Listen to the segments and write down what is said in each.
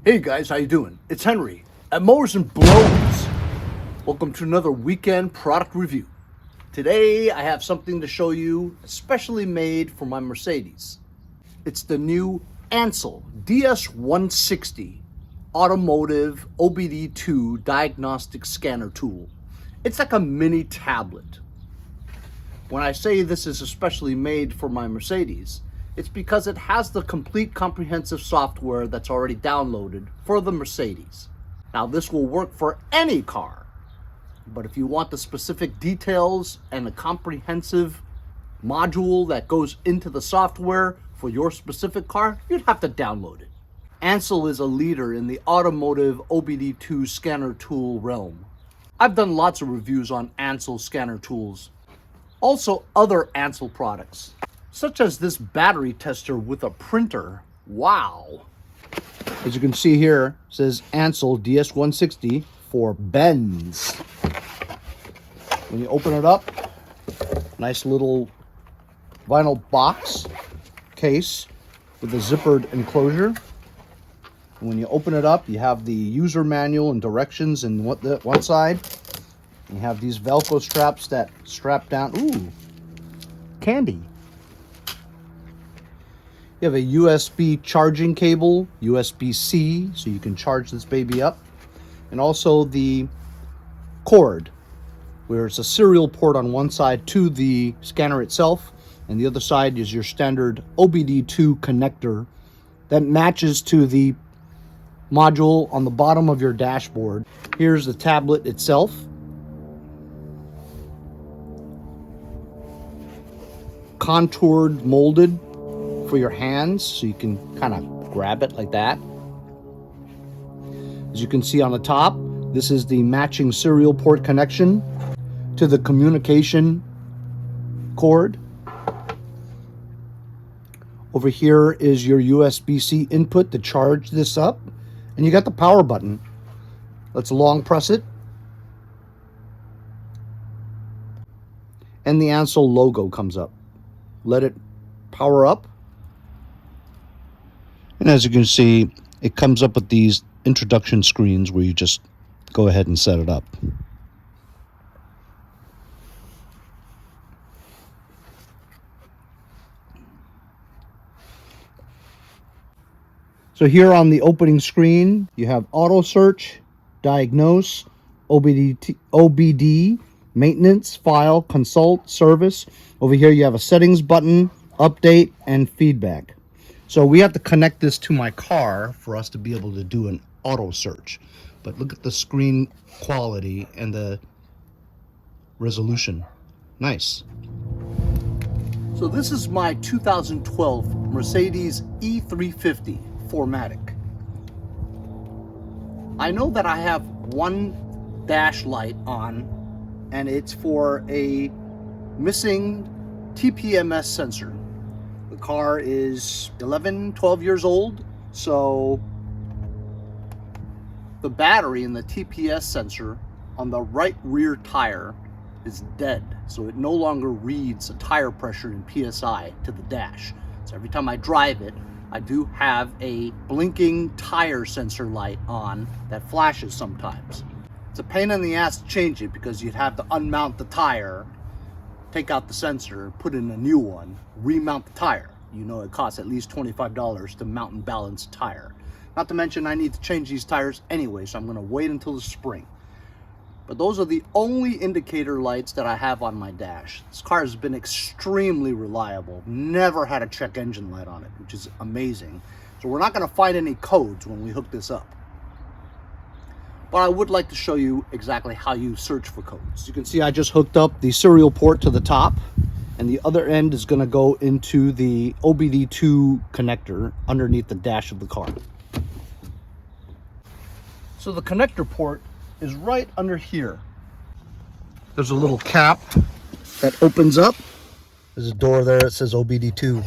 Hey guys, how you doing? It's Henry at Mowers and Blows. Welcome to another weekend product review. Today I have something to show you especially made for my Mercedes. It's the new ANCEL DS160 Automotive OBD2 Diagnostic Scanner Tool. It's like a mini tablet. When I say this is especially made for my Mercedes, it's because it has the complete comprehensive software that's already downloaded for the Mercedes. Now this will work for any car, but if you want the specific details and a comprehensive module that goes into the software for your specific car, you'd have to download it. ANCEL is a leader in the automotive OBD2 scanner tool realm. I've done lots of reviews on ANCEL scanner tools, also other ANCEL products, such as this battery tester with a printer. Wow. As you can see here, it says ANCEL DS160 for Benz. When you open it up, nice little vinyl box case with a zippered enclosure. And when you open it up, you have the user manual and directions in one side. You have these Velcro straps that strap down. Ooh, candy. You have a USB charging cable, USB-C, so you can charge this baby up. And also the cord, where it's a serial port on one side to the scanner itself, and the other side is your standard OBD2 connector that matches to the module on the bottom of your dashboard. Here's the tablet itself. Contoured, molded for your hands, so you can kind of grab it like that. As you can see on the top, this is the matching serial port connection to the communication cord. Over here is your USB-C input to charge this up, and you got the power button. Let's long press it, and the ANCEL logo comes up. Let it power up. And as you can see, it comes up with these introduction screens where you just go ahead and set it up. So here on the opening screen, you have auto search, diagnose, OBD, maintenance, file, consult, service. Over here you have a settings button, update, and feedback. So we have to connect this to my car for us to be able to do an auto search. But look at the screen quality and the resolution. Nice. So this is my 2012 Mercedes E350 4MATIC. I know that I have one dash light on, and it's for a missing TPMS sensor. The car is 12 years old, so the battery in the TPS sensor on the right rear tire is dead, so it no longer reads the tire pressure in PSI to the dash. So every time I drive it, I do have a blinking tire sensor light on that flashes sometimes. It's a pain in the ass to change it because you'd have to unmount the tire, take out the sensor, put in a new one, remount the tire. You know it costs at least $25 to mount and balance a tire. Not to mention I need to change these tires anyway, so I'm going to wait until the spring. But those are the only indicator lights that I have on my dash. This car has been extremely reliable. Never had a check engine light on it, which is amazing. So we're not going to find any codes when we hook this up. But I would like to show you exactly how you search for codes. You can see I just hooked up the serial port to the top, and the other end is going to go into the OBD2 connector underneath the dash of the car. So the connector port is right under here. There's a little cap that opens up. There's a door there that says OBD2.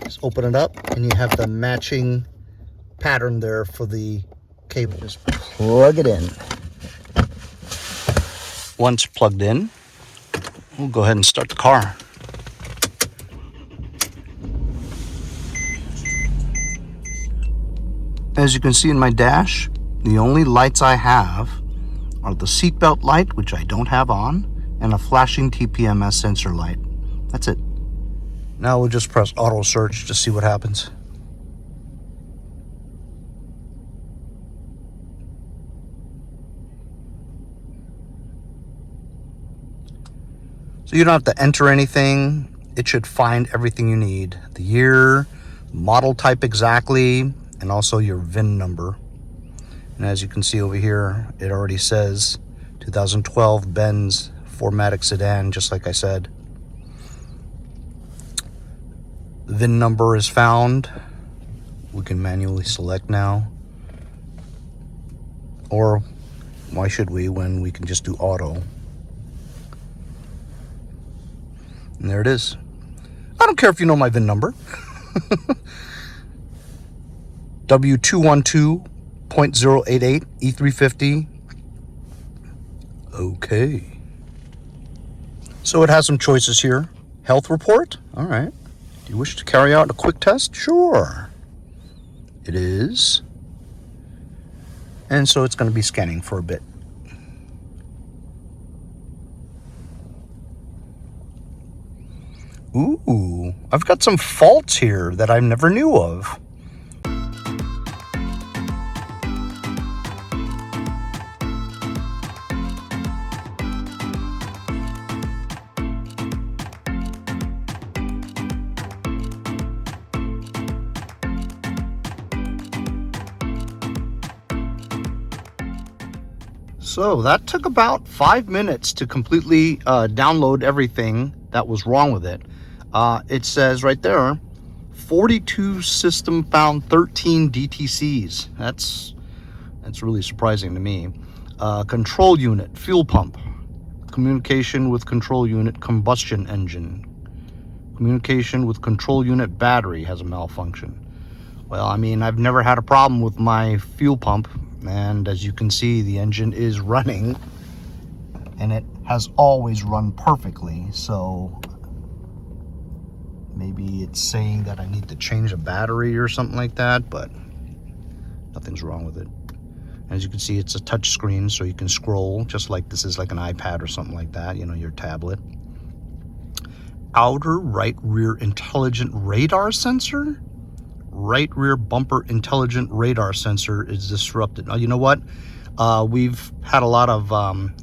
Just open it up and you have the matching pattern there for the cable. Just plug it in. Once plugged in, we'll go ahead and start the car. As you can see in my dash, the only lights I have are the seatbelt light, which I don't have on, and a flashing TPMS sensor light. That's it. Now we'll just press auto search to see what happens. So you don't have to enter anything. It should find everything you need. The year, model type exactly, and also your VIN number. And as you can see over here, it already says 2012 Benz 4MATIC sedan, just like I said. The VIN number is found. We can manually select now. Or why should we when we can just do auto? And there it is. I don't care if you know my VIN number. W212.088 E350. Okay. So it has some choices here. Health report. All right. Do you wish to carry out a quick test? Sure. It is. And so it's going to be scanning for a bit. Ooh, I've got some faults here that I never knew of. So that took about 5 minutes to completely download everything that was wrong with it. It says right there, 42 system found 13 DTCs. That's really surprising to me. Control unit, fuel pump, communication with control unit, combustion engine, communication with control unit battery has a malfunction. Well, I mean, I've never had a problem with my fuel pump, and as you can see, the engine is running, and it has always run perfectly. So maybe it's saying that I need to change a battery or something like that, but nothing's wrong with it. As you can see, it's a touch screen, so you can scroll just like this is like an iPad or something like that, you know, your tablet. Outer right rear intelligent radar sensor. Right rear bumper intelligent radar sensor is disrupted. Now, you know what? We've had a lot of,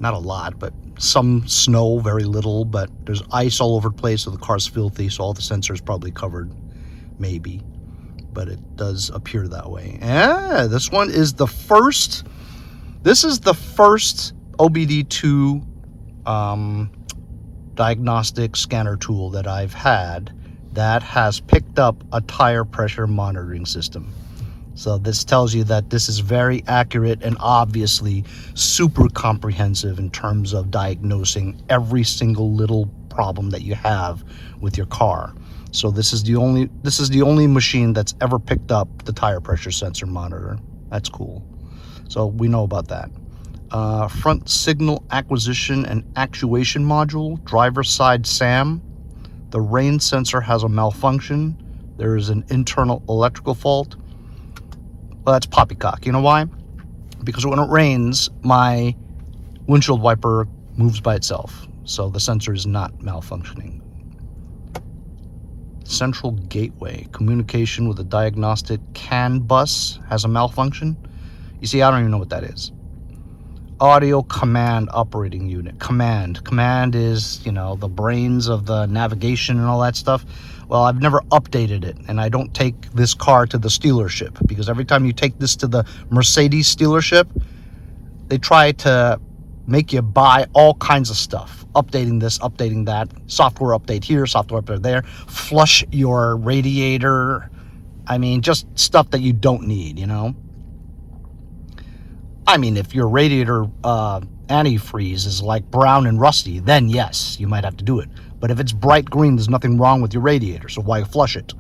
not a lot, but some snow, very little, but there's ice all over the place, so the car's filthy, so all the sensors probably covered, maybe. But it does appear that way. Yeah, this one is the first, this is the first OBD2 diagnostic scanner tool that I've had that has picked up a tire pressure monitoring system. So this tells you that this is very accurate and obviously super comprehensive in terms of diagnosing every single little problem that you have with your car. So this is the only machine that's ever picked up the tire pressure sensor monitor. That's cool. So we know about that. Front signal acquisition and actuation module, driver side SAM. The rain sensor has a malfunction. There is an internal electrical fault. Well, that's poppycock. You know why? Because when it rains, my windshield wiper moves by itself. So the sensor is not malfunctioning. Central gateway. Communication with the diagnostic CAN bus has a malfunction. You see, I don't even know what that is. Audio command operating unit. Command is, you know, the brains of the navigation and all that stuff. Well, I've never updated it, and I don't take this car to the dealership, because every time you take this to the Mercedes dealership, they try to make you buy all kinds of stuff. Updating this, updating that, software update here, software update there, flush your radiator. I mean, just stuff that you don't need, you know? I mean, if your radiator antifreeze is like brown and rusty, then yes, you might have to do it. But if it's bright green, there's nothing wrong with your radiator, so why flush it?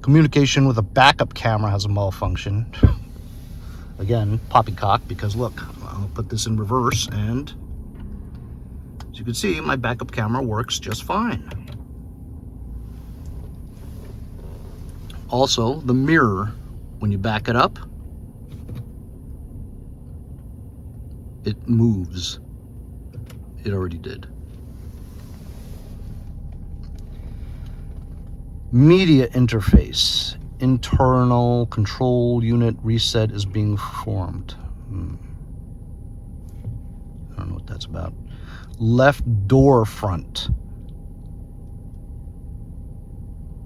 Communication with a backup camera has a malfunction. Again, poppycock, because look, I'll put this in reverse, and as you can see, my backup camera works just fine. Also, the mirror, when you back it up, it moves. It already did. Media interface. Internal control unit reset is being performed. I don't know what that's about. Left door front.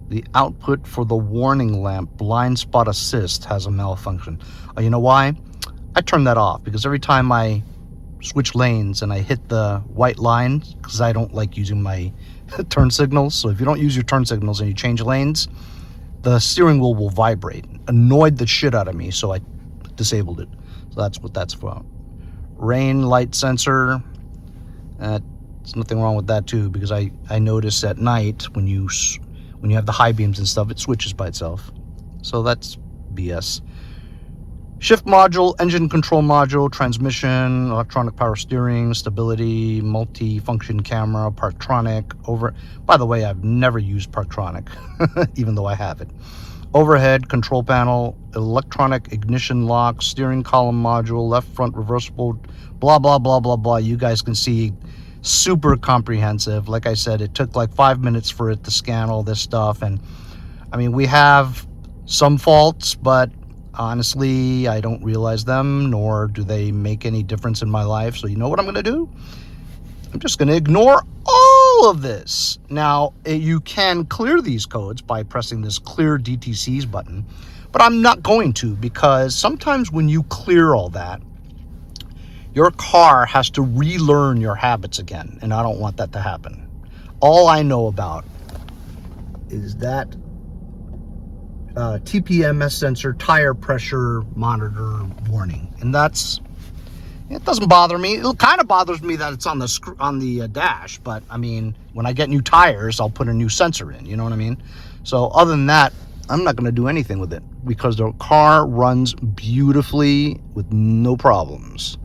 The output for the warning lamp blind spot assist has a malfunction. Oh, you know why? I turned that off because every time I switch lanes and I hit the white line, because I don't like using my turn signals. So if you don't use your turn signals and you change lanes, the steering wheel will vibrate. Annoyed the shit out of me, so I disabled it. So that's what that's for. Rain light sensor. There's nothing wrong with that too, because I notice at night when you have the high beams and stuff, it switches by itself. So that's BS. Shift module, engine control module, transmission, electronic power steering, stability, multi-function camera, Parktronic. By the way, I've never used Parktronic, even though I have it. Overhead control panel, electronic ignition lock, steering column module, left front reversible, blah, blah, blah, blah, blah. You guys can see, super comprehensive. Like I said, it took like 5 minutes for it to scan all this stuff. And I mean, we have some faults, but honestly, I don't realize them, nor do they make any difference in my life. So you know what I'm going to do? I'm just going to ignore all of this. Now, you can clear these codes by pressing this clear DTCs button, but I'm not going to, because sometimes when you clear all that, your car has to relearn your habits again, and I don't want that to happen. All I know about is that TPMS sensor, tire pressure monitor warning, and it doesn't bother me. It kind of bothers me that it's on the dash, but I mean, when I get new tires, I'll put a new sensor in, you know what I mean? So other than that, I'm not going to do anything with it, because the car runs beautifully with no problems.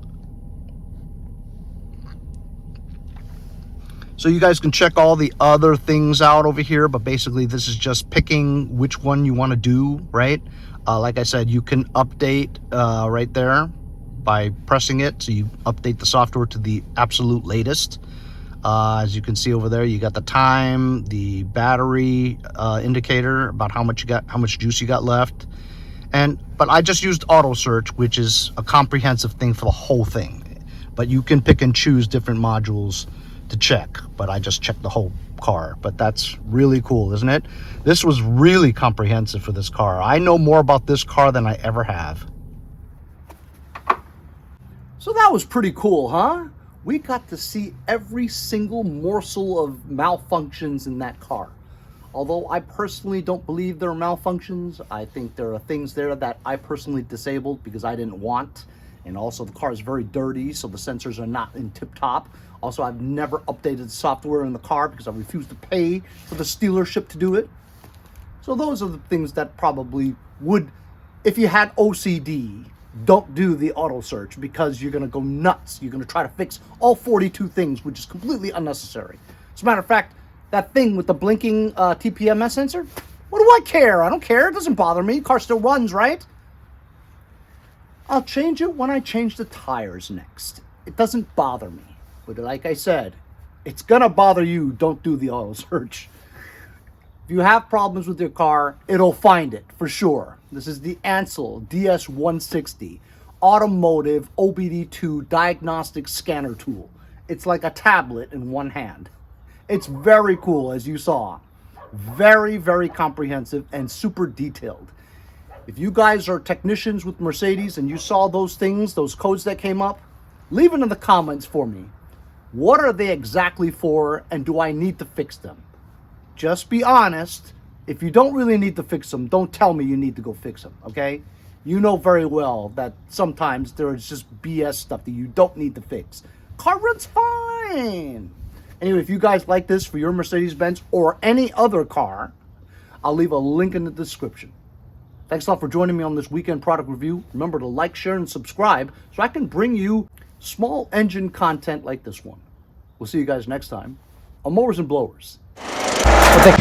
So you guys can check all the other things out over here, but basically this is just picking which one you want to do, right? Like I said, you can update right there by pressing it. So you update the software to the absolute latest. As you can see over there, you got the time, the battery indicator about how much juice you got left. But I just used auto search, which is a comprehensive thing for the whole thing. But you can pick and choose different modules to check, but I just checked the whole car. But that's really cool, isn't it? This was really comprehensive for this car. I know more about this car than I ever have. So that was pretty cool, huh? We got to see every single morsel of malfunctions in that car. Although I personally don't believe there are malfunctions, I think there are things there that I personally disabled because I didn't want. And also the car is very dirty, so the sensors are not in tip-top. Also, I've never updated the software in the car because I refuse to pay for the dealership to do it. So those are the things that probably would, if you had OCD, don't do the auto search, because you're going to go nuts. You're going to try to fix all 42 things, which is completely unnecessary. As a matter of fact, that thing with the blinking TPMS sensor, what do I care? I don't care. It doesn't bother me. The car still runs, right? I'll change it when I change the tires next. It doesn't bother me. But like I said, it's going to bother you. Don't do the auto search. If you have problems with your car, it'll find it for sure. This is the ANCEL DS160 Automotive OBD2 Diagnostic Scanner Tool. It's like a tablet in one hand. It's very cool, as you saw. Very, very comprehensive and super detailed. If you guys are technicians with Mercedes and you saw those things, those codes that came up, leave it in the comments for me. What are they exactly for, and do I need to fix them? Just be honest. If you don't really need to fix them, don't tell me you need to go fix them, okay? You know very well that sometimes there is just BS stuff that you don't need to fix. Car runs fine. Anyway, if you guys like this for your Mercedes-Benz or any other car, I'll leave a link in the description. Thanks a lot for joining me on this weekend product review. Remember to like, share, and subscribe so I can bring you small engine content like this one. We'll see you guys next time on Mowers and Blowers. Okay.